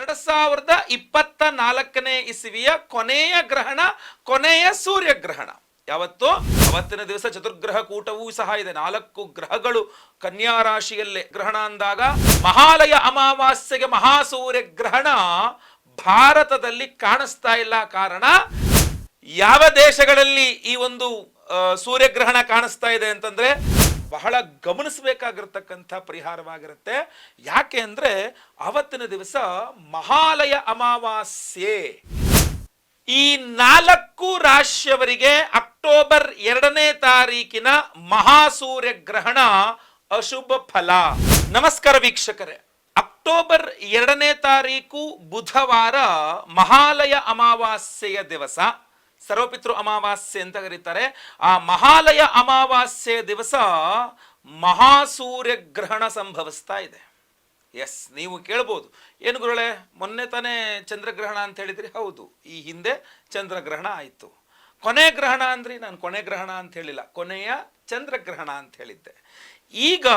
2024ನೇ ಇಸವಿಯ ಕೊನೆಯ ಗ್ರಹಣ, ಕೊನೆಯ ಸೂರ್ಯಗ್ರಹಣ. ಯಾವತ್ತು? ಅವತ್ತಿನ ದಿವಸ ಚತುರ್ಗ್ರಹ ಕೂಟವೂ ಸಹ ಇದೆ. 4 ಗ್ರಹಗಳು ಕನ್ಯಾ ರಾಶಿಯಲ್ಲೇ. ಗ್ರಹಣ ಅಂದಾಗ ಮಹಾಲಯ ಅಮಾವಾಸ್ಯೆಗೆ ಮಹಾಸೂರ್ಯ ಗ್ರಹಣ ಭಾರತದಲ್ಲಿ ಕಾಣಿಸ್ತಾ ಇಲ್ಲ. ಕಾರಣ, ಯಾವ ದೇಶಗಳಲ್ಲಿ ಈ ಒಂದು ಸೂರ್ಯಗ್ರಹಣ ಕಾಣಿಸ್ತಾ ಇದೆ ಅಂತಂದ್ರೆ ಬಹಳ ಗಮನಿಸಬೇಕಾಗಿರ್ತಕ್ಕಂಥ ಪರಿಹಾರವಾಗಿರುತ್ತೆ. ಯಾಕೆ ಅಂದ್ರೆ ಅವತ್ತಿನ ದಿವಸ ಮಹಾಲಯ ಅಮಾವಾಸ್ಯೆ. ಈ 4 ರಾಶಿಯವರಿಗೆ ಅಕ್ಟೋಬರ್ 2ನೇ ತಾರೀಕಿನ ಮಹಾಸೂರ್ಯ ಗ್ರಹಣ ಅಶುಭ ಫಲ. ನಮಸ್ಕಾರ ವೀಕ್ಷಕರೇ, ಅಕ್ಟೋಬರ್ 2ನೇ ತಾರೀಕು ಬುಧವಾರ ಮಹಾಲಯ ಅಮಾವಾಸ್ಯೆಯ ದಿವಸ, ಸರ್ವಪಿತೃ ಅಮಾವಾಸ್ಯೆ ಅಂತ ಕರೀತಾರೆ. ಆ ಮಹಾಲಯ ಅಮಾವಾಸ್ಯೆಯ ದಿವಸ ಮಹಾಸೂರ್ಯ ಗ್ರಹಣ ಸಂಭವಿಸ್ತಾ ಇದೆ. ಎಸ್, ನೀವು ಕೇಳ್ಬೋದು, ಏನು ಗುರುಳೆ ಮೊನ್ನೆ ತಾನೇ ಚಂದ್ರಗ್ರಹಣ ಅಂತ ಹೇಳಿದ್ರಿ? ಹೌದು, ಈ ಹಿಂದೆ ಚಂದ್ರಗ್ರಹಣ ಆಯಿತು. ಕೊನೆ ಗ್ರಹಣ ಅಂದ್ರಿ? ನಾನು ಕೊನೆ ಗ್ರಹಣ ಅಂತ ಹೇಳಿಲ್ಲ, ಕೊನೆಯ ಚಂದ್ರಗ್ರಹಣ ಅಂತ ಹೇಳಿದ್ದೆ. ಈಗ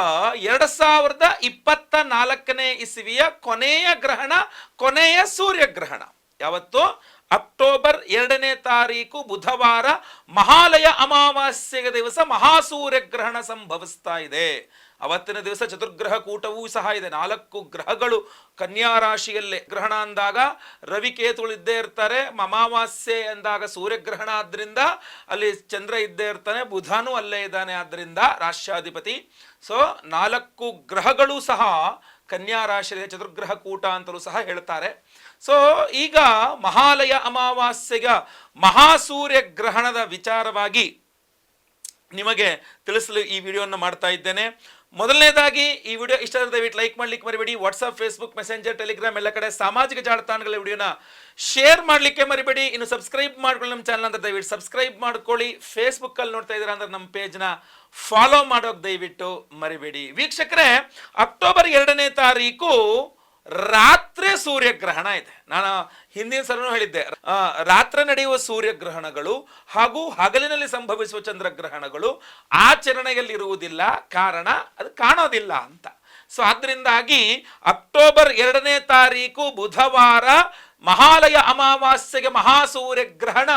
2024ನೇ ಇಸವಿಯ ಕೊನೆಯ ಗ್ರಹಣ, ಕೊನೆಯ ಸೂರ್ಯಗ್ರಹಣ. ಯಾವತ್ತು? ಅಕ್ಟೋಬರ್ 2ನೇ ತಾರೀಕು ಬುಧವಾರ ಮಹಾಲಯ ಅಮಾವಾಸ್ಯೆಯ ದಿವಸ ಮಹಾಸೂರ್ಯ ಗ್ರಹಣ ಸಂಭವಿಸ್ತಾ ಇದೆ. ಅವತ್ತಿನ ದಿವಸ ಚತುರ್ಗ್ರಹ ಕೂಟವೂ ಸಹ ಇದೆ. 4 ಗ್ರಹಗಳು ಕನ್ಯಾ ರಾಶಿಯಲ್ಲೇ. ಗ್ರಹಣ ಅಂದಾಗ ರವಿ ಕೇತುಗಳು ಇದ್ದೇ ಇರ್ತಾರೆ. ಅಮಾವಾಸ್ಯೆ ಅಂದಾಗ ಸೂರ್ಯಗ್ರಹಣ ಆದ್ರಿಂದ ಅಲ್ಲಿ ಚಂದ್ರ ಇದ್ದೇ ಇರ್ತಾನೆ, ಬುಧನೂ ಅಲ್ಲೇ ಇದ್ದಾನೆ, ಆದ್ರಿಂದ ರಾಶ್ಯಾಧಿಪತಿ. ಸೊ 4 ಗ್ರಹಗಳು ಸಹ ಕನ್ಯಾ ರಾಶಿಯ ಚತುರ್ಗ್ರಹ ಕೂಟ ಅಂತಲೂ ಸಹ ಹೇಳ್ತಾರೆ. ಸೊ ಈಗ ಮಹಾಲಯ ಅಮಾವಾಸ್ಯೆಯ ಮಹಾಸೂರ್ಯ ಗ್ರಹಣದ ವಿಚಾರವಾಗಿ ನಿಮಗೆ ತಿಳಿಸಲು ಈ ವಿಡಿಯೋವನ್ನು ಮಾಡ್ತಾ ಇದ್ದೇನೆ. ಮೊದಲನೇದಾಗಿ ಈ ವಿಡಿಯೋ ಇಷ್ಟ ಆದರೆ ದಯವಿಟ್ಟು ಲೈಕ್ ಮಾಡ್ಲಿಕ್ಕೆ ಮರಿಬೇಡಿ. ವಾಟ್ಸ್ಆಪ್, ಫೇಸ್ಬುಕ್, ಮೆಸೆಂಜರ್, ಟೆಲಿಗ್ರಾಮ್ ಎಲ್ಲ ಕಡೆ ಸಾಮಾಜಿಕ ಜಾಲತಾಣಗಳ ವಿಡಿಯೋನ ಶೇರ್ ಮಾಡಲಿಕ್ಕೆ ಮರಿಬೇಡಿ. ಇನ್ನು ಸಬ್ಸ್ಕ್ರೈಬ್ ಮಾಡ್ಕೊಳ್ಳಿ ನಮ್ಮ ಚಾನಲ್ ಅಂದ್ರೆ ದಯವಿಟ್ಟು ಸಬ್ಸ್ಕ್ರೈಬ್ ಮಾಡ್ಕೊಳ್ಳಿ. ಫೇಸ್ಬುಕ್ ಅಲ್ಲಿ ನೋಡ್ತಾ ಇದ್ದೀರಾ ಅಂದ್ರೆ ನಮ್ಮ ಪೇಜ್ನ ಫಾಲೋ ಮಾಡೋಕೆ ದಯವಿಟ್ಟು ಮರಿಬೇಡಿ. ವೀಕ್ಷಕರೇ, ಅಕ್ಟೋಬರ್ 2ನೇ ತಾರೀಕು ರಾತ್ರಿ ಸೂರ್ಯಗ್ರಹಣ ಇದೆ. ನಾನು ಹಿಂದಿನ ಸಲನೂ ಹೇಳಿದ್ದೆ, ರಾತ್ರಿ ನಡೆಯುವ ಸೂರ್ಯಗ್ರಹಣಗಳು ಹಾಗೂ ಹಗಲಿನಲ್ಲಿ ಸಂಭವಿಸುವ ಚಂದ್ರಗ್ರಹಣಗಳು ಆಚರಣೆಯಲ್ಲಿರುವುದಿಲ್ಲ. ಕಾರಣ, ಅದು ಕಾಣೋದಿಲ್ಲ ಅಂತ. ಸೊ ಅದರಿಂದಾಗಿ ಅಕ್ಟೋಬರ್ 2ನೇ ತಾರೀಕು ಬುಧವಾರ ಮಹಾಲಯ ಅಮಾವಾಸ್ಯೆಗೆ ಮಹಾಸೂರ್ಯ ಗ್ರಹಣ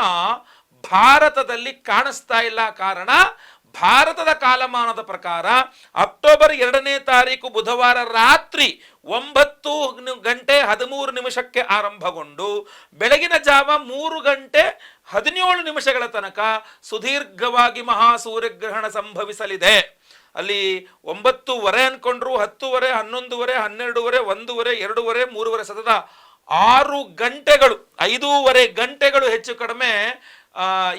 ಭಾರತದಲ್ಲಿ ಕಾಣಿಸ್ತಾ ಇಲ್ಲ. ಕಾರಣ, ಭಾರತದ ಕಾಲಮಾನದ ಪ್ರಕಾರ ಅಕ್ಟೋಬರ್ 2ನೇ ತಾರೀಕು ಬುಧವಾರ ರಾತ್ರಿ 9:13 ಆರಂಭಗೊಂಡು ಬೆಳಗಿನ ಜಾವ 3:17 ತನಕ ಸುದೀರ್ಘವಾಗಿ ಮಹಾಸೂರ್ಯಗ್ರಹಣ ಸಂಭವಿಸಲಿದೆ. ಅಲ್ಲಿ 9:30 ಅನ್ಕೊಂಡ್ರು, 10:30, 11:00, 12:00, 1:00, 2:00, 3:00 ಸತತ 6 ಗಂಟೆಗಳು, 5:30 ಗಂಟೆಗಳು ಹೆಚ್ಚು ಕಡಿಮೆ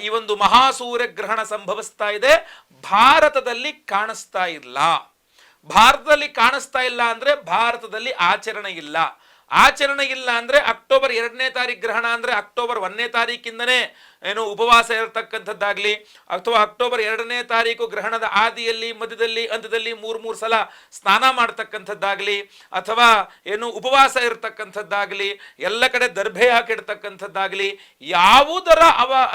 ಈ ಒಂದು ಮಹಾಸೂರ್ಯ ಗ್ರಹಣ ಸಂಭವಿಸ್ತಾ ಇದೆ. ಭಾರತದಲ್ಲಿ ಕಾಣಿಸ್ತಾ ಇಲ್ಲ. ಭಾರತದಲ್ಲಿ ಕಾಣಿಸ್ತಾ ಇಲ್ಲ ಅಂದ್ರೆ ಭಾರತದಲ್ಲಿ ಆಚರಣೆ ಇಲ್ಲ. ಆಚರಣೆ ಇಲ್ಲ ಅಂದ್ರೆ ಅಕ್ಟೋಬರ್ 2ನೇ ತಾರೀಕು ಗ್ರಹಣ ಅಂದ್ರೆ ಅಕ್ಟೋಬರ್ 1ನೇ ತಾರೀಕಿಂದನೇ ಏನು ಉಪವಾಸ ಇರತಕ್ಕಂಥದ್ದಾಗ್ಲಿ, ಅಥವಾ ಅಕ್ಟೋಬರ್ 2ನೇ ತಾರೀಕು ಗ್ರಹಣದ ಆದಿಯಲ್ಲಿ, ಮಧ್ಯದಲ್ಲಿ, ಅಂತ್ಯದಲ್ಲಿ 3 ಸಲ ಸ್ನಾನ ಮಾಡ್ತಕ್ಕಂಥದ್ದಾಗ್ಲಿ, ಅಥವಾ ಏನು ಉಪವಾಸ ಇರತಕ್ಕಂಥದ್ದಾಗ್ಲಿ, ಎಲ್ಲ ಕಡೆ ದರ್ಭೆ ಹಾಕಿಡ್ತಕ್ಕಂಥದ್ದಾಗ್ಲಿ, ಯಾವುದರ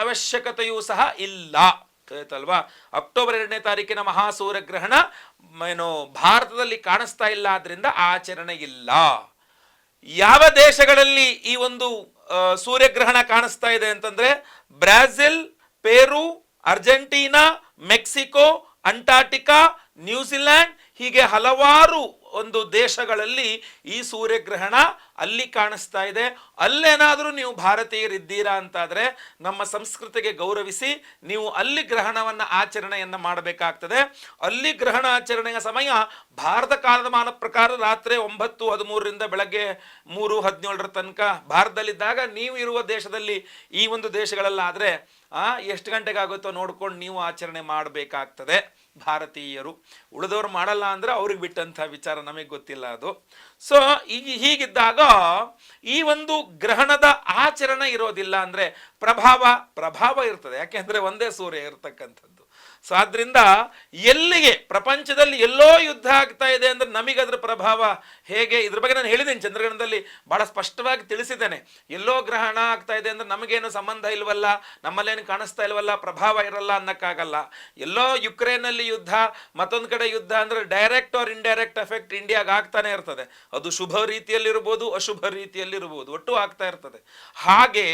ಅವಶ್ಯಕತೆಯೂ ಸಹ ಇಲ್ಲ. ಆಯ್ತಲ್ವಾ? ಅಕ್ಟೋಬರ್ 2ನೇ ತಾರೀಕಿನ ಮಹಾಸೂರ್ಯ ಗ್ರಹಣ ಏನು ಭಾರತದಲ್ಲಿ ಕಾಣಿಸ್ತಾ ಇಲ್ಲ, ಆದ್ರಿಂದ ಆಚರಣೆ ಇಲ್ಲ. ಯಾವ ದೇಶಗಳಲ್ಲಿ ಈ ಒಂದು ಸೂರ್ಯಗ್ರಹಣ ಕಾಣಿಸ್ತಾ ಇದೆ ಅಂತಂದ್ರೆ ಬ್ರಾಜಿಲ್, ಪೆರು, ಅರ್ಜೆಂಟೀನಾ, ಮೆಕ್ಸಿಕೋ, ಅಂಟಾರ್ಟಿಕಾ, ನ್ಯೂಜಿಲ್ಯಾಂಡ್, ಹೀಗೆ ಹಲವಾರು ಒಂದು ದೇಶಗಳಲ್ಲಿ ಈ ಸೂರ್ಯಗ್ರಹಣ ಅಲ್ಲಿ ಕಾಣಿಸ್ತಾ ಇದೆ. ಅಲ್ಲೇನಾದರೂ ನೀವು ಭಾರತೀಯರಿದ್ದೀರಾ ಅಂತಾದರೆ ನಮ್ಮ ಸಂಸ್ಕೃತಿಗೆ ಗೌರವಿಸಿ ನೀವು ಅಲ್ಲಿ ಗ್ರಹಣವನ್ನು ಆಚರಣೆಯನ್ನು ಮಾಡಬೇಕಾಗ್ತದೆ. ಅಲ್ಲಿ ಗ್ರಹಣ ಆಚರಣೆಯ ಸಮಯ ಭಾರತ ಕಾಲಮಾನ ಪ್ರಕಾರ ರಾತ್ರಿ 9:13 ಬೆಳಗ್ಗೆ 3:17 ತನಕ ಭಾರತದಲ್ಲಿದ್ದಾಗ, ನೀವು ಇರುವ ದೇಶದಲ್ಲಿ ಈ ಒಂದು ದೇಶಗಳಲ್ಲಾದರೆ ಎಷ್ಟು ಗಂಟೆಗಾಗುತ್ತೋ ನೋಡ್ಕೊಂಡು ನೀವು ಆಚರಣೆ ಮಾಡಬೇಕಾಗ್ತದೆ ಭಾರತೀಯರು. ಉಳಿದವರು ಮಾಡಲ್ಲ ಅಂದ್ರೆ ಅವ್ರಿಗೆ ಬಿಟ್ಟಂಥ ವಿಚಾರ, ನಮಗೆ ಗೊತ್ತಿಲ್ಲ ಅದು. ಸೊ ಹೀಗಿದ್ದಾಗ ಈ ಒಂದು ಗ್ರಹಣದ ಆಚರಣೆ ಇರೋದಿಲ್ಲ ಅಂದ್ರೆ ಪ್ರಭಾವ ಇರ್ತದೆ. ಯಾಕೆಂದ್ರೆ ಒಂದೇ ಸೂರ್ಯ ಇರತಕ್ಕಂಥದ್ದು. ಸೊ ಆದ್ರಿಂದ ಎಲ್ಲಿಗೆ ಪ್ರಪಂಚದಲ್ಲಿ ಎಲ್ಲೋ ಯುದ್ಧ ಆಗ್ತಾ ಇದೆ ಅಂದ್ರೆ ನಮಗೆ ಅದರ ಪ್ರಭಾವ ಹೇಗೆ, ಇದ್ರ ಬಗ್ಗೆ ನಾನು ಹೇಳಿದ್ದೇನೆ ಚಂದ್ರಗ್ರಹಣದಲ್ಲಿ ಬಹಳ ಸ್ಪಷ್ಟವಾಗಿ ತಿಳಿಸಿದ್ದೇನೆ. ಎಲ್ಲೋ ಗ್ರಹಣ ಆಗ್ತಾ ಇದೆ ಅಂದ್ರೆ ನಮಗೇನು ಸಂಬಂಧ ಇಲ್ವಲ್ಲ, ನಮ್ಮಲ್ಲೇನು ಕಾಣಿಸ್ತಾ ಇಲ್ವಲ್ಲ, ಪ್ರಭಾವ ಇರಲ್ಲ ಅನ್ನಕ್ಕಾಗಲ್ಲ. ಎಲ್ಲೋ ಯುಕ್ರೇನಲ್ಲಿ ಯುದ್ಧ, ಮತ್ತೊಂದು ಕಡೆ ಯುದ್ಧ ಅಂದ್ರೆ ಡೈರೆಕ್ಟ್ ಆರ್ ಇಂಡೈರೆಕ್ಟ್ ಎಫೆಕ್ಟ್ ಇಂಡಿಯಾಗೆ ಆಗ್ತಾನೆ ಇರ್ತದೆ. ಅದು ಶುಭ ರೀತಿಯಲ್ಲಿರ್ಬೋದು, ಅಶುಭ ರೀತಿಯಲ್ಲಿರ್ಬೋದು, ಒಟ್ಟು ಆಗ್ತಾ ಇರ್ತದೆ. ಹಾಗೆ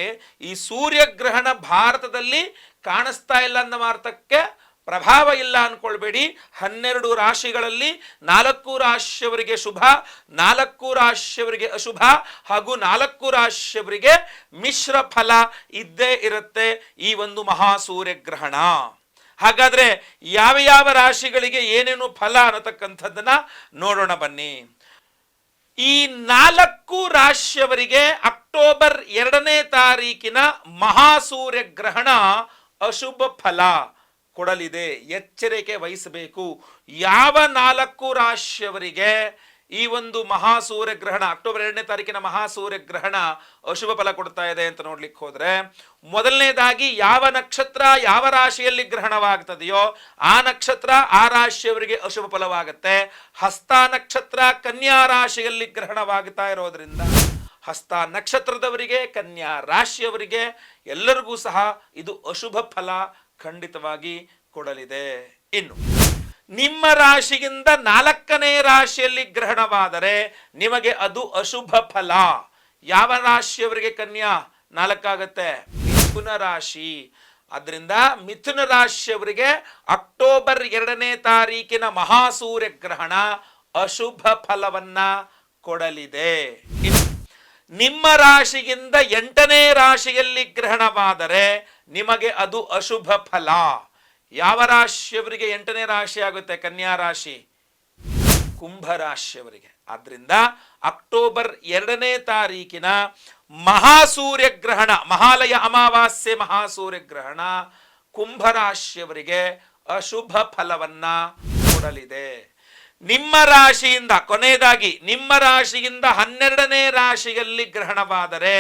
ಈ ಸೂರ್ಯಗ್ರಹಣ ಭಾರತದಲ್ಲಿ ಕಾಣಿಸ್ತಾ ಇಲ್ಲ ಅನ್ನೋ ಅರ್ಥಕ್ಕೆ ಪ್ರಭಾವ ಇಲ್ಲ ಅನ್ಕೊಳ್ಬೇಡಿ. 12 ರಾಶಿಗಳಲ್ಲಿ 4 ರಾಶಿಯವರಿಗೆ ಶುಭ, 4 ರಾಶಿಯವರಿಗೆ ಅಶುಭ ಹಾಗೂ 4 ರಾಶಿಯವರಿಗೆ ಮಿಶ್ರ ಫಲ ಇದ್ದೇ ಇರುತ್ತೆ ಈ ಒಂದು ಮಹಾಸೂರ್ಯಗ್ರಹಣ. ಹಾಗಾದ್ರೆ ಯಾವ ಯಾವ ರಾಶಿಗಳಿಗೆ ಏನೇನು ಫಲ ಅನ್ನತಕ್ಕಂಥದ್ದನ್ನ ನೋಡೋಣ ಬನ್ನಿ. ಈ 4 ರಾಶಿಯವರಿಗೆ ಅಕ್ಟೋಬರ್ 2ನೇ ತಾರೀಕಿನ ಮಹಾಸೂರ್ಯಗ್ರಹಣ ಅಶುಭ ಫಲ ಕೊಡಲಿದೆ. ಎಚ್ಚರಿಕೆ ವಹಿಸಬೇಕು. ಯಾವ 4 ರಾಶಿಯವರಿಗೆ ಈ ಒಂದು ಮಹಾಸೂರ್ಯಗ್ರಹಣ ಅಕ್ಟೋಬರ್ 2ನೇ ತಾರೀಕಿನ ಮಹಾಸೂರ್ಯಗ್ರಹಣ ಅಶುಭ ಫಲ ಕೊಡ್ತಾ ಇದೆ ಅಂತ ನೋಡ್ಲಿಕ್ಕೆ ಹೋದ್ರೆ, ಮೊದಲನೇದಾಗಿ ಯಾವ ನಕ್ಷತ್ರ ಯಾವ ರಾಶಿಯಲ್ಲಿ ಗ್ರಹಣವಾಗ್ತದೆಯೋ ಆ ನಕ್ಷತ್ರ ಆ ರಾಶಿಯವರಿಗೆ ಅಶುಭ ಫಲವಾಗುತ್ತೆ. ಹಸ್ತ ನಕ್ಷತ್ರ ಕನ್ಯಾ ರಾಶಿಯಲ್ಲಿ ಗ್ರಹಣವಾಗ್ತಾ ಇರೋದ್ರಿಂದ ಹಸ್ತ ನಕ್ಷತ್ರದವರಿಗೆ, ಕನ್ಯಾ ರಾಶಿಯವರಿಗೆ ಎಲ್ಲರಿಗೂ ಸಹ ಇದು ಅಶುಭ ಫಲ ಖಂಡಿತವಾಗಿ ಕೊಡಲಿದೆ. ಇನ್ನು ನಿಮ್ಮ ರಾಶಿಗಿಂತ 4ನೇ ರಾಶಿಯಲ್ಲಿ ಗ್ರಹಣವಾದರೆ ನಿಮಗೆ ಅದು ಅಶುಭ ಫಲ. ಯಾವ ರಾಶಿಯವರಿಗೆ ಕನ್ಯಾ 4 ಆಗುತ್ತೆ? ಮಿಥುನ ರಾಶಿ. ಅದರಿಂದ ಮಿಥುನ ರಾಶಿಯವರಿಗೆ ಅಕ್ಟೋಬರ್ 2ನೇ ತಾರೀಕಿನ ಮಹಾಸೂರ್ಯಗ್ರಹಣ ಅಶುಭ ಫಲವನ್ನ ಕೊಡಲಿದೆ. ನಿಮ್ಮ ರಾಶಿಗಿಂತ 8ನೇ ರಾಶಿಯಲ್ಲಿ ಗ್ರಹಣವಾದರೆ ನಿಮಗೆ ಅದು ಅಶುಭ ಫಲ. ಯಾವ ರಾಶಿಯವರಿಗೆ 8ನೇ ರಾಶಿ ಆಗುತ್ತೆ? ಕನ್ಯಾ ರಾಶಿ, ಕುಂಭ ರಾಶಿಯವರಿಗೆ. ಆದ್ರಿಂದ ಅಕ್ಟೋಬರ್ 2ನೇ ತಾರೀಕಿನ ಮಹಾಸೂರ್ಯಗ್ರಹಣ, ಮಹಾಲಯ ಅಮಾವಾಸ್ಯೆ ಮಹಾಸೂರ್ಯಗ್ರಹಣ ಕುಂಭ ರಾಶಿಯವರಿಗೆ ಅಶುಭ ಫಲವನ್ನ ಕೊಡಲಿದೆ. ನಿಮ್ಮ ರಾಶಿಯಿಂದ ಕೊನೆಯದಾಗಿ ನಿಮ್ಮ ರಾಶಿಯಿಂದ 12ನೇ ರಾಶಿಯಲ್ಲಿ ಗ್ರಹಣವಾದರೆ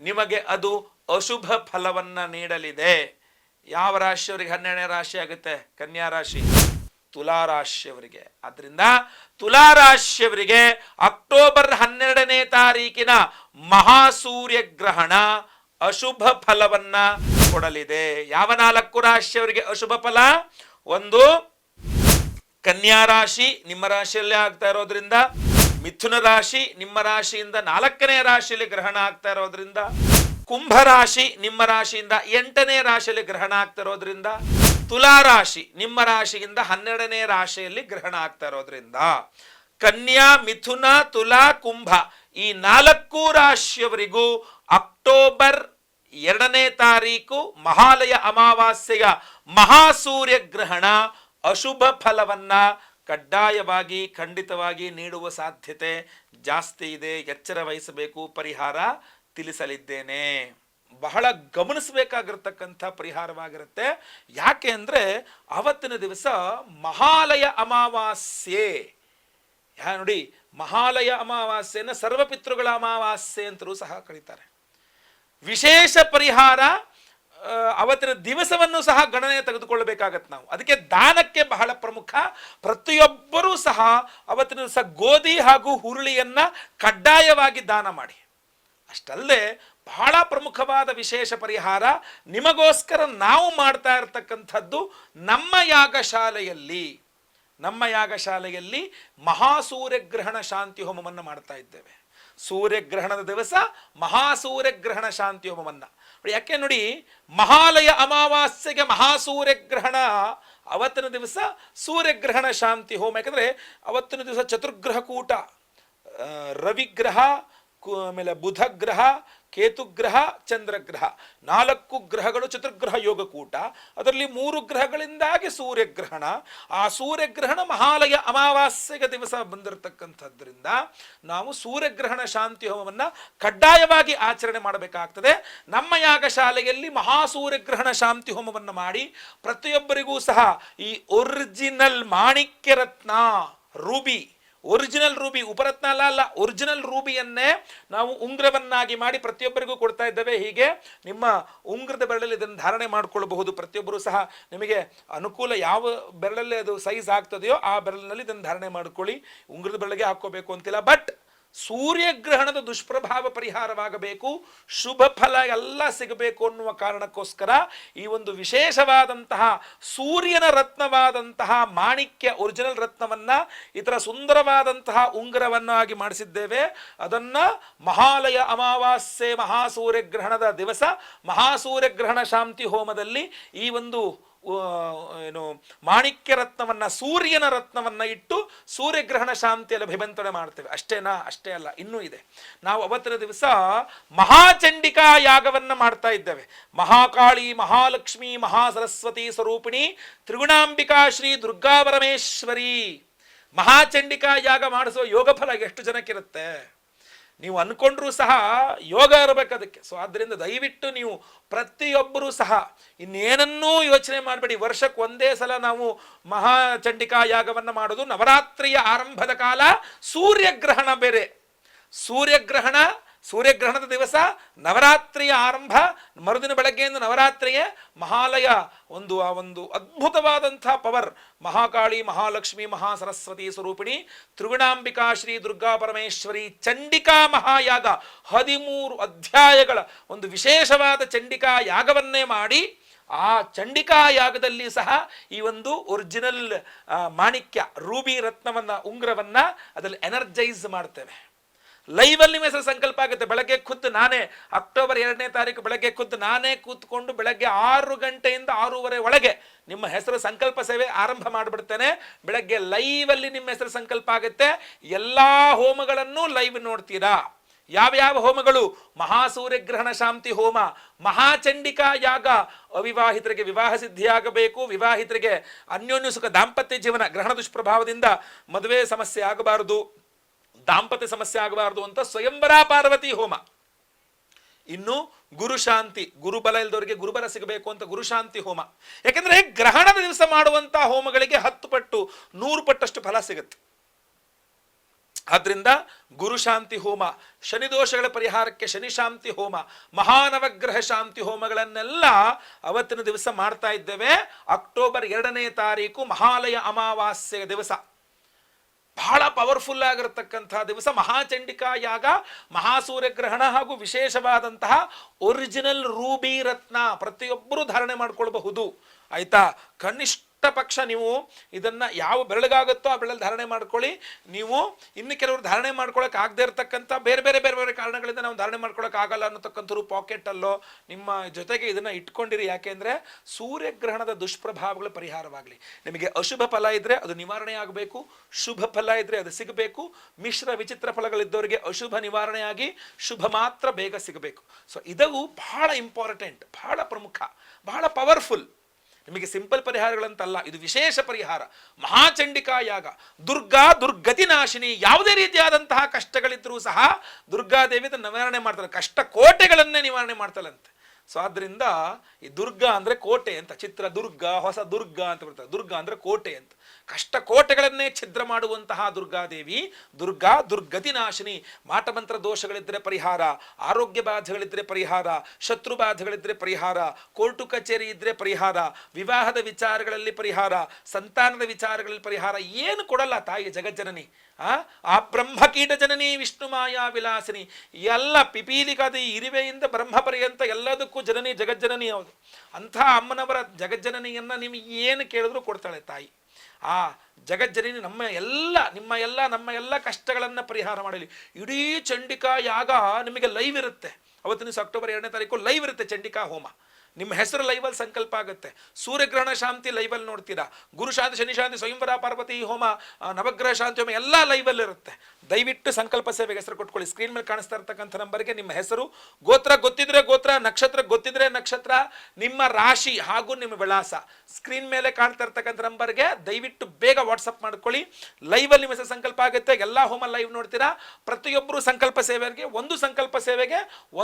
ನಿಮಗೆ ಅದು ಅಶುಭ ಫಲವನ್ನ ನೀಡಲಿದೆ. ಯಾವ ರಾಶಿಯವರಿಗೆ 12ನೇ ರಾಶಿ ಆಗುತ್ತೆ? ಕನ್ಯಾ ರಾಶಿ, ತುಲಾ ರಾಶಿಯವರಿಗೆ. ಆದ್ರಿಂದ ತುಲಾ ರಾಶಿಯವರಿಗೆ ಅಕ್ಟೋಬರ್ 12ನೇ ತಾರೀಕಿನ ಮಹಾಸೂರ್ಯಗ್ರಹಣ ಅಶುಭ ಫಲವನ್ನ ಕೊಡಲಿದೆ. ಯಾವ 4 ರಾಶಿಯವರಿಗೆ ಅಶುಭ ಫಲ? ಒಂದು ಕನ್ಯಾ ರಾಶಿ ನಿಮ್ಮ ರಾಶಿಯಲ್ಲೇ ಆಗ್ತಾ ಇರೋದ್ರಿಂದ, ಮಿಥುನ ರಾಶಿ ನಿಮ್ಮ ರಾಶಿಯಿಂದ 4ನೇ ರಾಶಿಯಲ್ಲಿ ಗ್ರಹಣ ಆಗ್ತಾ ಇರೋದ್ರಿಂದ, ಕುಂಭ ರಾಶಿ ನಿಮ್ಮ ರಾಶಿಯಿಂದ 8ನೇ ರಾಶಿಯಲ್ಲಿ ಗ್ರಹಣ ಆಗ್ತಾ ಇರೋದ್ರಿಂದ, ತುಲಾ ರಾಶಿ ನಿಮ್ಮ ರಾಶಿಯಿಂದ 12ನೇ ರಾಶಿಯಲ್ಲಿ ಗ್ರಹಣ ಆಗ್ತಾ ಇರೋದ್ರಿಂದ, ಕನ್ಯಾ, ಮಿಥುನ, ತುಲಾ, ಕುಂಭ ಈ 4 ರಾಶಿಯವರಿಗೂ ಅಕ್ಟೋಬರ್ 2ನೇ ತಾರೀಕು ಮಹಾಲಯ ಅಮಾವಾಸ್ಯೆಯ ಮಹಾಸೂರ್ಯಗ್ರಹಣ ಅಶುಭ ಫಲವನ್ನ ಕಡ್ಡಾಯವಾಗಿ ಖಂಡಿತವಾಗಿ ನೀಡುವ ಸಾಧ್ಯತೆ ಜಾಸ್ತಿ ಇದೆ. ಎಚ್ಚರ ವಹಿಸಬೇಕು. ಪರಿಹಾರ ತಿಳಿಸಲಿದ್ದೇನೆ. ಬಹಳ ಗಮನಿಸಬೇಕಾಗಿರ್ತಕ್ಕಂಥ ಪರಿಹಾರವಾಗಿರುತ್ತೆ. ಯಾಕೆ ಅಂದ್ರೆ ಅವತ್ತಿನ ದಿವಸ ಮಹಾಲಯ ಅಮಾವಾಸ್ಯೆ. ನೋಡಿ, ಮಹಾಲಯ ಅಮಾವಾಸ್ಯೆನ ಸರ್ವಪಿತೃಗಳ ಅಮಾವಾಸ್ಯೆ ಅಂತಲೂ ಸಹ ಕರೀತಾರೆ. ವಿಶೇಷ ಪರಿಹಾರ ಅವತ್ತಿನ ದಿವಸವನ್ನು ಸಹ ಗಣನೆ ತೆಗೆದುಕೊಳ್ಳಬೇಕಾಗತ್ತೆ ನಾವು. ಅದಕ್ಕೆ ದಾನಕ್ಕೆ ಬಹಳ ಪ್ರಮುಖ. ಪ್ರತಿಯೊಬ್ಬರೂ ಸಹ ಅವತ್ತಿನ ದಿವಸ ಗೋಧಿ ಹಾಗೂ ಹುರುಳಿಯನ್ನ ಕಡ್ಡಾಯವಾಗಿ ದಾನ ಮಾಡಿ. ಅಷ್ಟಲ್ಲದೆ ಬಹಳ ಪ್ರಮುಖವಾದ ವಿಶೇಷ ಪರಿಹಾರ ನಿಮಗೋಸ್ಕರ ನಾವು ಮಾಡ್ತಾ ಇರತಕ್ಕಂಥದ್ದು ನಮ್ಮ ಯಾಗಶಾಲೆಯಲ್ಲಿ ಮಹಾಸೂರ್ಯಗ್ರಹಣ ಶಾಂತಿ ಹೋಮವನ್ನು ಮಾಡ್ತಾ ಇದ್ದೇವೆ. ಸೂರ್ಯಗ್ರಹಣದ ದಿವಸ ಮಹಾಸೂರ್ಯಗ್ರಹಣ ಶಾಂತಿ ಹೋಮವನ್ನ. ಯಾಕೆ ನೋಡಿ, ಮಹಾಲಯ ಅಮಾವಾಸ್ಯೆಗೆ ಮಹಾಸೂರ್ಯಗ್ರಹಣ ಅವತ್ತಿನ ದಿವಸ ಸೂರ್ಯಗ್ರಹಣ ಶಾಂತಿ ಹೋಮ. ಯಾಕಂದ್ರೆ ಅವತ್ತಿನ ದಿವಸ ಚತುರ್ಗ್ರಹ ಕೂಟ, ರವಿಗ್ರಹ, ಆಮೇಲೆ ಬುಧಗ್ರಹ, ಕೇತುಗ್ರಹ, ಚಂದ್ರಗ್ರಹ 4 ಗ್ರಹಗಳು ಚತುರ್ಗ್ರಹ ಯೋಗಕೂಟ. ಅದರಲ್ಲಿ 3 ಗ್ರಹಗಳಿಂದಾಗಿ ಸೂರ್ಯಗ್ರಹಣ. ಆ ಸೂರ್ಯಗ್ರಹಣ ಮಹಾಲಯ ಅಮಾವಾಸ್ಯೆಗೆ ದಿವಸ ಬಂದಿರತಕ್ಕಂಥದ್ರಿಂದ ನಾವು ಸೂರ್ಯಗ್ರಹಣ ಶಾಂತಿ ಹೋಮವನ್ನು ಕಡ್ಡಾಯವಾಗಿ ಆಚರಣೆ ಮಾಡಬೇಕಾಗ್ತದೆ. ನಮ್ಮ ಯಾಗಶಾಲೆಯಲ್ಲಿ ಮಹಾಸೂರ್ಯಗ್ರಹಣ ಶಾಂತಿ ಹೋಮವನ್ನು ಮಾಡಿ ಪ್ರತಿಯೊಬ್ಬರಿಗೂ ಸಹ ಈ ಒರಿಜಿನಲ್ ಮಾಣಿಕ್ಯ ರತ್ನ ರೂಬಿ ಒರಿಜಿನಲ್ ರೂಬಿ, ಉಪರತ್ನ ಅಲ್ಲ, ಒರಿಜಿನಲ್ ರೂಬಿಯನ್ನೇ ನಾವು ಉಂಗುರವನ್ನಾಗಿ ಮಾಡಿ ಪ್ರತಿಯೊಬ್ಬರಿಗೂ ಕೊಡ್ತಾ ಇದ್ದೇವೆ. ಹೀಗೆ ನಿಮ್ಮ ಉಂಗುರದ ಬೆರಳಲ್ಲಿ ಇದನ್ನು ಧಾರಣೆ ಮಾಡಿಕೊಳ್ಳಬಹುದು. ಪ್ರತಿಯೊಬ್ಬರು ಸಹ ನಿಮಗೆ ಅನುಕೂಲ ಯಾವ ಬೆರಳಲ್ಲಿ ಅದು ಸೈಜ್ ಆಗ್ತದೆಯೋ ಆ ಬೆರಳಿನಲ್ಲಿ ಇದನ್ನು ಧಾರಣೆ ಮಾಡ್ಕೊಳ್ಳಿ. ಉಂಗುರದ ಬೆರಳಿಗೆ ಹಾಕೋಬೇಕು ಅಂತಿಲ್ಲ. ಬಟ್ ಸೂರ್ಯಗ್ರಹಣದ ದುಷ್ಪ್ರಭಾವ ಪರಿಹಾರವಾಗಬೇಕು, ಶುಭ ಫಲ ಎಲ್ಲ ಸಿಗಬೇಕು ಅನ್ನುವ ಕಾರಣಕ್ಕೋಸ್ಕರ ಈ ಒಂದು ವಿಶೇಷವಾದಂತಹ ಸೂರ್ಯನ ರತ್ನವಾದಂತಹ ಮಾಣಿಕ್ಯ ಒರಿಜಿನಲ್ ರತ್ನವನ್ನ ಈ ಥರ ಸುಂದರವಾದಂತಹ ಉಂಗುರವನ್ನಾಗಿ ಮಾಡಿಸಿದ್ದೇವೆ. ಅದನ್ನ ಮಹಾಲಯ ಅಮಾವಾಸ್ಯೆ ಮಹಾಸೂರ್ಯಗ್ರಹಣದ ದಿವಸ ಮಹಾಸೂರ್ಯಗ್ರಹಣ ಶಾಂತಿ ಹೋಮದಲ್ಲಿ ಈ ಒಂದು ಏನು ಮಾಣಿಕ್ಯ ರತ್ನವನ್ನ, ಸೂರ್ಯನ ರತ್ನವನ್ನ ಇಟ್ಟು ಸೂರ್ಯಗ್ರಹಣ ಶಾಂತಿಯಲ್ಲಿ ಅಭಿಮಂತ್ರಣ ಮಾಡ್ತೇವೆ. ಅಷ್ಟೇನಾ? ಅಷ್ಟೇ ಅಲ್ಲ, ಇನ್ನೂ ಇದೆ. ನಾವು ಅವತ್ತಿನ ದಿವಸ ಮಹಾಚಂಡಿಕಾ ಯಾಗವನ್ನ ಮಾಡ್ತಾ ಇದ್ದೇವೆ. ಮಹಾಕಾಳಿ, ಮಹಾಲಕ್ಷ್ಮಿ, ಮಹಾಸರಸ್ವತಿ ಸ್ವರೂಪಿಣಿ ತ್ರಿಗುಣಾಂಬಿಕಾ ಶ್ರೀ ದುರ್ಗಾ ಪರಮೇಶ್ವರಿ ಮಹಾಚಂಡಿಕಾ ಯಾಗ ಮಾಡಿಸುವ ಯೋಗ ಫಲ ಎಷ್ಟು ಜನಕ್ಕಿರುತ್ತೆ? ನೀವು ಅನ್ಕೊಂಡ್ರೂ ಸಹ ಯೋಗ ಇರಬೇಕು ಅದಕ್ಕೆ. ಸೊ ಆದ್ದರಿಂದ ದಯವಿಟ್ಟು ನೀವು ಪ್ರತಿಯೊಬ್ಬರೂ ಸಹ ಇನ್ನೇನನ್ನೂ ಯೋಚನೆ ಮಾಡಬೇಡಿ. ವರ್ಷಕ್ಕೆ ಒಂದೇ ಸಲ ನಾವು ಮಹಾಚಂಡಿಕಾ ಯಾಗವನ್ನು ಮಾಡೋದು. ನವರಾತ್ರಿಯ ಆರಂಭದ ಕಾಲ, ಸೂರ್ಯಗ್ರಹಣ ಬೇರೆ. ಸೂರ್ಯಗ್ರಹಣದ ದಿವಸ ನವರಾತ್ರಿಯ ಆರಂಭ, ಮರುದಿನ ಬೆಳಗ್ಗೆಯಿಂದ ನವರಾತ್ರಿಯೇ ಮಹಾಲಯ ಆ ಒಂದು ಅದ್ಭುತವಾದಂಥ ಪವರ್. ಮಹಾಕಾಳಿ, ಮಹಾಲಕ್ಷ್ಮಿ, ಮಹಾಸರಸ್ವತಿ ಸ್ವರೂಪಿಣಿ ತ್ರಿಗುಣಾಂಬಿಕಾ ಶ್ರೀ ದುರ್ಗಾ ಪರಮೇಶ್ವರಿ ಚಂಡಿಕಾ ಮಹಾಯಾಗ 13 ಅಧ್ಯಾಯಗಳ ಒಂದು ವಿಶೇಷವಾದ ಚಂಡಿಕಾ ಯಾಗವನ್ನೇ ಮಾಡಿ ಆ ಚಂಡಿಕಾ ಯಾಗದಲ್ಲಿ ಸಹ ಈ ಒಂದು ಒರಿಜಿನಲ್ ಮಾಣಿಕ್ಯ ರೂಬಿ ರತ್ನವನ್ನ, ಉಂಗುರವನ್ನ ಅದರಲ್ಲಿ ಎನರ್ಜೈಸ್ ಮಾಡ್ತೇವೆ. ಲೈವಲ್ಲಿ ನಿಮ್ಮ ಹೆಸರು ಸಂಕಲ್ಪ ಆಗುತ್ತೆ. ಬೆಳಗ್ಗೆ ಖುದ್ದು ನಾನೇ ಅಕ್ಟೋಬರ್ 2ನೇ ತಾರೀಕು ಬೆಳಗ್ಗೆ ಖುದ್ದು ನಾನೇ ಕೂತ್ಕೊಂಡು ಬೆಳಗ್ಗೆ 6 ಗಂಟೆಯಿಂದ 6:30 ಒಳಗೆ ನಿಮ್ಮ ಹೆಸರು ಸಂಕಲ್ಪ ಸೇವೆ ಆರಂಭ ಮಾಡಿಬಿಡ್ತೇನೆ. ಬೆಳಗ್ಗೆ ಲೈವಲ್ಲಿ ನಿಮ್ಮ ಹೆಸರು ಸಂಕಲ್ಪ ಆಗುತ್ತೆ. ಎಲ್ಲ ಹೋಮಗಳನ್ನು ಲೈವ್ ನೋಡ್ತೀರಾ. ಯಾವ್ಯಾವ ಹೋಮಗಳು? ಮಹಾಸೂರ್ಯಗ್ರಹಣ ಶಾಂತಿ ಹೋಮ, ಮಹಾಚಂಡಿಕಾ ಯಾಗ, ಅವಿವಾಹಿತರಿಗೆ ವಿವಾಹ ಸಿದ್ಧಿಯಾಗಬೇಕು, ವಿವಾಹಿತರಿಗೆ ಅನ್ಯೋನ್ಯ ಸುಖ ದಾಂಪತ್ಯ ಜೀವನ, ಗ್ರಹಣ ದುಷ್ಪ್ರಭಾವದಿಂದ ಮದುವೆ ಸಮಸ್ಯೆ ಆಗಬಾರದು, ದಾಂಪತ್ಯ ಸಮಸ್ಯೆ ಆಗಬಾರದು ಅಂತ ಸ್ವಯಂವರ ಪಾರ್ವತಿ ಹೋಮ. ಇನ್ನು ಗುರುಶಾಂತಿ, ಗುರುಬಲ ಇಲ್ದವರಿಗೆ ಗುರುಬಲ ಸಿಗಬೇಕು ಅಂತ ಗುರುಶಾಂತಿ ಹೋಮ. ಯಾಕೆಂದ್ರೆ ಗ್ರಹಣದ ದಿವಸ ಮಾಡುವಂತಹ ಹೋಮಗಳಿಗೆ 10 ಪಟ್ಟು 100 ಪಟ್ಟಷ್ಟು ಫಲ ಸಿಗುತ್ತೆ. ಆದ್ರಿಂದ ಗುರುಶಾಂತಿ ಹೋಮ, ಶನಿದೋಷಗಳ ಪರಿಹಾರಕ್ಕೆ ಶನಿಶಾಂತಿ ಹೋಮ, ಮಹಾನವಗ್ರಹ ಶಾಂತಿ ಹೋಮಗಳನ್ನೆಲ್ಲ ಅವತ್ತಿನ ದಿವಸ ಮಾಡ್ತಾ ಇದ್ದೇವೆ. ಅಕ್ಟೋಬರ್ 2ನೇ ತಾರೀಕು ಮಹಾಲಯ ಅಮಾವಾಸ್ಯೆಯ ದಿವಸ, ಬಹಳ ಪವರ್ಫುಲ್ ಆಗಿರತಕ್ಕಂತಹ ದಿವಸ ಮಹಾಚಂಡಿಕಾ ಯಾಗ, ಮಹಾಸೂರ್ಯಗ್ರಹಣ ಹಾಗೂ ವಿಶೇಷವಾದಂತಹ ಒರಿಜಿನಲ್ ರೂಬಿ ರತ್ನ ಪ್ರತಿಯೊಬ್ಬರೂ ಧಾರಣೆ ಮಾಡ್ಕೊಳ್ಬಹುದು. ಆಯ್ತಾ? ಕನಿಷ್ಠ ಪಕ್ಷ ನೀವು ಇದನ್ನ ಯಾವ ಬೆರಳಿಗಾಗುತ್ತೋ ಆ ಬೆರಳಲ್ಲಿ ಧಾರಣೆ ಮಾಡ್ಕೊಳ್ಳಿ. ನೀವು ಇನ್ನು ಕೆಲವರು ಧಾರಣೆ ಮಾಡ್ಕೊಳಕ್ ಆಗದೆ ಇರತಕ್ಕಂಥ ಬೇರೆ ಬೇರೆ ಕಾರಣಗಳಿಂದ ನಾವು ಧಾರಣೆ ಮಾಡ್ಕೊಳಕ್ ಆಗಲ್ಲ ಅನ್ನತಕ್ಕಂಥವ್ರು ಪಾಕೆಟ್ ಅಲ್ಲೋ ನಿಮ್ಮ ಜೊತೆಗೆ ಇದನ್ನ ಇಟ್ಕೊಂಡಿರಿ. ಯಾಕೆಂದ್ರೆ ಸೂರ್ಯಗ್ರಹಣದ ದುಷ್ಪ್ರಭಾವಗಳ ಪರಿಹಾರವಾಗಲಿ. ನಿಮಗೆ ಅಶುಭ ಫಲ ಇದ್ರೆ ಅದು ನಿವಾರಣೆ ಆಗಬೇಕು, ಶುಭ ಫಲ ಇದ್ರೆ ಅದು ಸಿಗಬೇಕು. ಮಿಶ್ರ ವಿಚಿತ್ರ ಫಲಗಳಿದ್ದವರಿಗೆ ಅಶುಭ ನಿವಾರಣೆಯಾಗಿ ಶುಭ ಮಾತ್ರ ಬೇಗ ಸಿಗಬೇಕು. ಸೊ ಇದವು ಬಹಳ ಇಂಪಾರ್ಟೆಂಟ್, ಬಹಳ ಪ್ರಮುಖ, ಬಹಳ ಪವರ್ಫುಲ್. ನಿಮಗೆ ಸಿಂಪಲ್ ಪರಿಹಾರಗಳಂತಲ್ಲ, ಇದು ವಿಶೇಷ ಪರಿಹಾರ. ಮಹಾಚಂಡಿಕಾ ಯಾಗ, ದುರ್ಗತಿ ನಾಶಿನಿ. ಯಾವುದೇ ರೀತಿಯಾದಂತಹ ಕಷ್ಟಗಳಿದ್ರೂ ಸಹ ದುರ್ಗಾದೇವಿ ನಿವಾರಣೆ ಮಾಡ್ತಾಳೆ. ಕಷ್ಟ ಕೋಟೆಗಳನ್ನೇ ನಿವಾರಣೆ ಮಾಡ್ತಾಳಂತೆ. ಸೊ ಆದ್ರಿಂದ ಈ ದುರ್ಗಾ ಅಂದ್ರೆ ಕೋಟೆ ಅಂತ, ಚಿತ್ರ ದುರ್ಗ, ಹೊಸ ದುರ್ಗ ಅಂತ ಬರ್ತಾರೆ. ದುರ್ಗ ಅಂದ್ರೆ ಕೋಟೆ ಅಂತ. ಕಷ್ಟ ಕೋಟೆಗಳನ್ನೇ ಛಿದ್ರ ಮಾಡುವಂತಹ ದುರ್ಗಾದೇವಿ ದುರ್ಗತಿ ನಾಶಿನಿ. ಮಾಟಮಂತ್ರ ದೋಷಗಳಿದ್ರೆ ಪರಿಹಾರ, ಆರೋಗ್ಯ ಬಾಧೆಗಳಿದ್ರೆ ಪರಿಹಾರ, ಶತ್ರು ಬಾಧೆಗಳಿದ್ರೆ ಪರಿಹಾರ, ಕೋರ್ಟು ಕಚೇರಿ ಇದ್ರೆ ಪರಿಹಾರ, ವಿವಾಹದ ವಿಚಾರಗಳಲ್ಲಿ ಪರಿಹಾರ, ಸಂತಾನದ ವಿಚಾರಗಳಲ್ಲಿ ಪರಿಹಾರ. ಏನು ಕೊಡಲ್ಲ ತಾಯಿ ಜಗಜ್ಜನನಿ. ಆ ಬ್ರಹ್ಮಕೀಟ ಜನನಿ ವಿಷ್ಣು ಮಾಯಾ ವಿಲಾಸಿನಿ. ಎಲ್ಲ ಪಿಪೀಲಿಕಾದಿ ಇರುವೆಯಿಂದ ಬ್ರಹ್ಮ ಪರ್ಯಂತ ಎಲ್ಲದಕ್ಕೂ ಜನನಿ, ಜಗಜ್ಜನನಿ. ಹೌದು, ಅಂಥ ಅಮ್ಮನವರ ಜಗಜ್ಜನನಿಯನ್ನ ನೀವು ಏನು ಕೇಳಿದ್ರು ಕೊಡ್ತಾಳೆ ತಾಯಿ. ಆ ಜಗಜ್ಜನನಿ ನಿಮ್ಮ ಎಲ್ಲ ಕಷ್ಟಗಳನ್ನು ಪರಿಹಾರ ಮಾಡಲಿ. ಇಡೀ ಚಂಡಿಕಾ ಯಾಗ ನಿಮಗೆ ಲೈವ್ ಇರುತ್ತೆ. ಅವತ್ತಿನ ದಿವಸ ಅಕ್ಟೋಬರ್ 2ನೇ ತಾರೀಕು ಲೈವ್ ಇರುತ್ತೆ ಚಂಡಿಕಾ ಹೋಮ. ನಿಮ್ಮ ಹೆಸರು ಲೈವಲ್ಲಿ ಸಂಕಲ್ಪ ಆಗುತ್ತೆ. ಸೂರ್ಯಗ್ರಹಣ ಶಾಂತಿ ಲೈವಲ್ಲಿ ನೋಡ್ತೀರಾ. ಗುರುಶಾಂತಿ, ಶನಿಶಾಂತಿ, ಸ್ವಯಂವರ ಪಾರ್ವತಿ ಹೋಮ, ನವಗ್ರಹ ಶಾಂತಿ ಹೋಮ ಎಲ್ಲ ಲೈವಲ್ಲಿ ಇರುತ್ತೆ. ದಯವಿಟ್ಟು ಸಂಕಲ್ಪ ಸೇವೆಗೆ ಹೆಸರು ಕೊಟ್ಕೊಳ್ಳಿ. ಸ್ಕ್ರೀನ್ ಮೇಲೆ ಕಾಣಿಸ್ತಾ ಇರ್ತಕ್ಕಂಥ ನಂಬರ್ಗೆ ನಿಮ್ಮ ಹೆಸರು, ಗೋತ್ರ ಗೊತ್ತಿದ್ರೆ ಗೋತ್ರ, ನಕ್ಷತ್ರ ಗೊತ್ತಿದ್ರೆ ನಕ್ಷತ್ರ, ನಿಮ್ಮ ರಾಶಿ ಹಾಗೂ ನಿಮ್ಮ ವಿಳಾಸ ಸ್ಕ್ರೀನ್ ಮೇಲೆ ಕಾಣ್ತಾ ಇರ್ತಕ್ಕಂಥ ನಂಬರ್ಗೆ ದಯವಿಟ್ಟು ಬೇಗ ವಾಟ್ಸಪ್ ಮಾಡ್ಕೊಳ್ಳಿ. ಲೈವಲ್ಲಿ ನಿಮ್ಮ ಹೆಸರು ಸಂಕಲ್ಪ ಆಗುತ್ತೆ. ಎಲ್ಲ ಹೋಮ ಲೈವ್ ನೋಡ್ತೀರಾ. ಪ್ರತಿಯೊಬ್ಬರು ಸಂಕಲ್ಪ ಸೇವೆಗೆ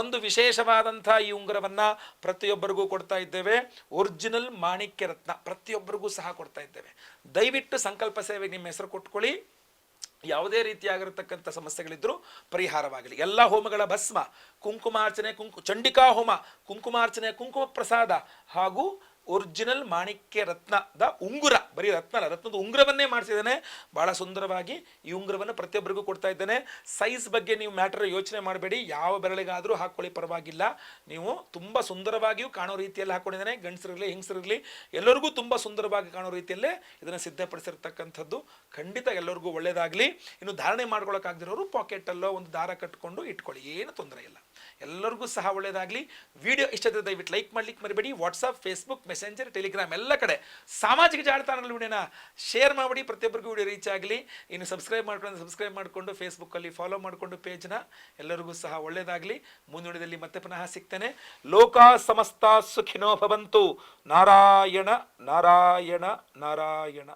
ಒಂದು ವಿಶೇಷವಾದಂಥ ಈ ಉಂಗುರವನ್ನ ಪ್ರತಿಯೊಬ್ಬರಿಗೂ ಕೊಡ್ತಾ ಇದ್ದೇವೆ. ಒರಿಜಿನಲ್ ಮಾಣಿಕ್ಯ ರತ್ನ ಪ್ರತಿಯೊಬ್ಬರಿಗೂ ಸಹ ಕೊಡ್ತಾ ಇದ್ದೇವೆ. ದಯವಿಟ್ಟು ಸಂಕಲ್ಪ ಸೇವೆಗೆ ನಿಮ್ಮ ಹೆಸರು ಕೊಟ್ಕೊಳ್ಳಿ. ಯಾವುದೇ ರೀತಿಯಾಗಿರತಕ್ಕಂಥ ಸಮಸ್ಯೆಗಳಿದ್ರೂ ಪರಿಹಾರವಾಗಲಿ. ಎಲ್ಲ ಹೋಮಗಳ ಭಸ್ಮ, ಕುಂಕುಮಾರ್ಚನೆ, ಚಂಡಿಕಾ ಹೋಮ, ಕುಂಕುಮಾರ್ಚನೆ, ಕುಂಕುಮ ಪ್ರಸಾದ ಹಾಗೂ ಒರಿಜಿನಲ್ ಮಾಣಿಕ್ಯ ರತ್ನದ ಉಂಗುರ, ಬರೀ ರತ್ನ ಅಲ್ಲ, ರತ್ನದ ಉಂಗುರವನ್ನೇ ಮಾಡಿಸಿದ್ದೇನೆ. ಭಾಳ ಸುಂದರವಾಗಿ ಈ ಉಂಗುರವನ್ನು ಪ್ರತಿಯೊಬ್ಬರಿಗೂ ಕೊಡ್ತಾ ಇದ್ದೇನೆ. ಸೈಜ್ ಬಗ್ಗೆ ನೀವು ಮ್ಯಾಟರ್ ಯೋಚನೆ ಮಾಡಬೇಡಿ, ಯಾವ ಬೆರಳಿಗಾದರೂ ಹಾಕ್ಕೊಳ್ಳಿ, ಪರವಾಗಿಲ್ಲ. ನೀವು ತುಂಬ ಸುಂದರವಾಗಿಯೂ ಕಾಣೋ ರೀತಿಯಲ್ಲಿ ಹಾಕ್ಕೊಂಡಿದ್ದೇನೆ. ಗಂಡಸರಿರಲಿ ಹೆಂಗಸರಿರಲಿ ಎಲ್ಲರಿಗೂ ತುಂಬ ಸುಂದರವಾಗಿ ಕಾಣೋ ರೀತಿಯಲ್ಲೇ ಇದನ್ನು ಸಿದ್ಧಪಡಿಸಿರ್ತಕ್ಕಂಥದ್ದು. ಖಂಡಿತ ಎಲ್ಲರಿಗೂ ಒಳ್ಳೆಯದಾಗಲಿ. ಇನ್ನು ಧಾರಣೆ ಮಾಡ್ಕೊಳ್ಳೋಕ್ಕಾಗದಿರೋರು ಪಾಕೆಟಲ್ಲೋ ಒಂದು ದಾರ ಕಟ್ಕೊಂಡು ಇಟ್ಕೊಳ್ಳಿ, ಏನು ತೊಂದರೆ ಇಲ್ಲ. ಎಲ್ಲರಿಗೂ ಸಹ ಒಳ್ಳೆಯದಾಗಲಿ. ವಿಡಿಯೋ ಇಷ್ಟದ ದಯವಿಟ್ಟು ಲೈಕ್ ಮಾಡ್ಲಿಕ್ಕೆ ಮರಿಬೇಡಿ. ವಾಟ್ಸಪ್, ಫೇಸ್ಬುಕ್, ಮೆಸೆಂಜರ್, ಟೆಲಿಗ್ರಾಮ್ ಎಲ್ಲ ಕಡೆ ಸಾಮಾಜಿಕ ಜಾಲತಾಣಗಳಲ್ಲಿ ವಿಡಿಯೋನ ಶೇರ್ ಮಾಡಿ, ಪ್ರತಿಯೊಬ್ಬರಿಗೂ ವಿಡಿಯೋ ರೀಚ್ ಆಗಲಿ. ಇನ್ನು ಸಬ್ಸ್ಕ್ರೈಬ್ ಮಾಡಿಕೊಂಡು ಫೇಸ್ಬುಕ್ಕಲ್ಲಿ ಫಾಲೋ ಮಾಡಿಕೊಂಡು ಪೇಜ್ನ. ಎಲ್ಲರಿಗೂ ಸಹ ಒಳ್ಳೆಯದಾಗಲಿ. ಮುಂದಿನದಲ್ಲಿ ಮತ್ತೆ ಪುನಃ ಸಿಗ್ತೇನೆ. ಲೋಕಾ ಸಮಸ್ತ ಸುಖಿನೋ ಭವಂತು. ನಾರಾಯಣ ನಾರಾಯಣ ನಾರಾಯಣ.